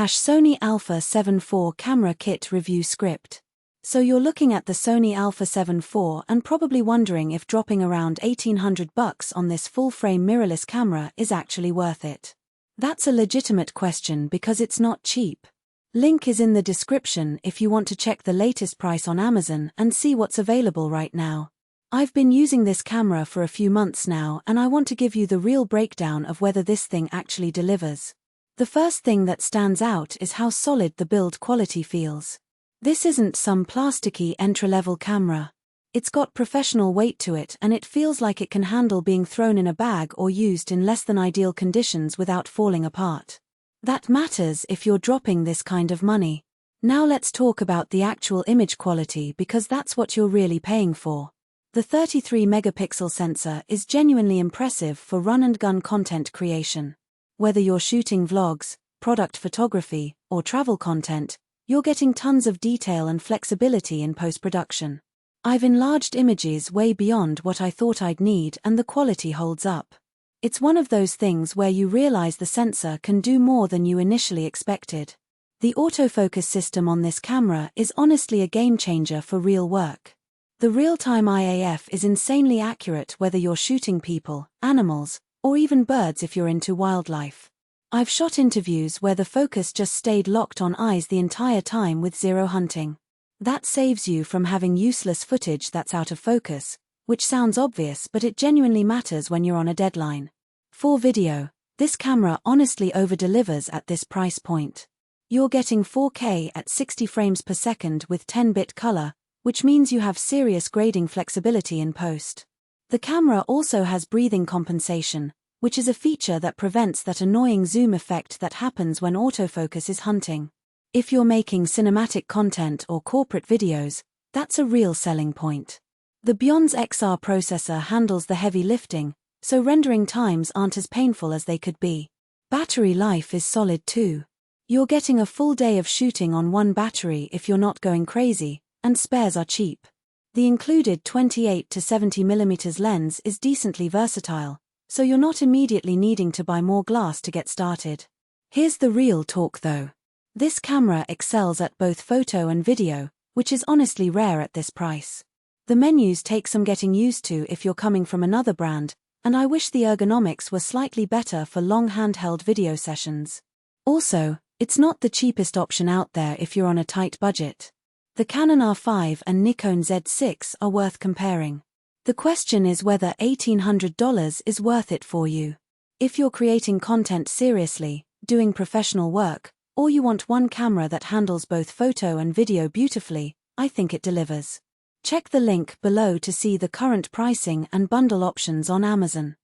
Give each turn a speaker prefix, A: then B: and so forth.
A: Sony Alpha 7 IV Camera Kit Review Script. So you're looking at the Sony Alpha 7 IV and probably wondering if dropping around $1,800 on this full-frame mirrorless camera is actually worth it. That's a legitimate question because it's not cheap. Link is in the description if you want to check the latest price on Amazon and see what's available right now. I've been using this camera for a few months now and I want to give you the real breakdown of whether this thing actually delivers. The first thing that stands out is how solid the build quality feels. This isn't some plasticky entry-level camera. It's got professional weight to it and it feels like it can handle being thrown in a bag or used in less than ideal conditions without falling apart. That matters if you're dropping this kind of money. Now let's talk about the actual image quality because that's what you're really paying for. The 33-megapixel sensor is genuinely impressive for run-and-gun content creation. Whether you're shooting vlogs, product photography, or travel content, you're getting tons of detail and flexibility in post-production. I've enlarged images way beyond what I thought I'd need and the quality holds up. It's one of those things where you realize the sensor can do more than you initially expected. The autofocus system on this camera is honestly a game-changer for real work. The real-time IAF is insanely accurate whether you're shooting people, animals, or even birds if you're into wildlife. I've shot interviews where the focus just stayed locked on eyes the entire time with zero hunting. That saves you from having useless footage that's out of focus, which sounds obvious but it genuinely matters when you're on a deadline. For video, this camera honestly over-delivers at this price point. You're getting 4K at 60 frames per second with 10-bit color, which means you have serious grading flexibility in post. The camera also has breathing compensation, which is a feature that prevents that annoying zoom effect that happens when autofocus is hunting. If you're making cinematic content or corporate videos, that's a real selling point. The Bionz XR processor handles the heavy lifting, so rendering times aren't as painful as they could be. Battery life is solid too. You're getting a full day of shooting on one battery if you're not going crazy, and spares are cheap. The included 28 to 70mm lens is decently versatile, so you're not immediately needing to buy more glass to get started. Here's the real talk though. This camera excels at both photo and video, which is honestly rare at this price. The menus take some getting used to if you're coming from another brand, and I wish the ergonomics were slightly better for long handheld video sessions. Also, it's not the cheapest option out there if you're on a tight budget. The Canon R5 and Nikon Z6 are worth comparing. The question is whether $1,800 is worth it for you. If you're creating content seriously, doing professional work, or you want one camera that handles both photo and video beautifully, I think it delivers. Check the link below to see the current pricing and bundle options on Amazon.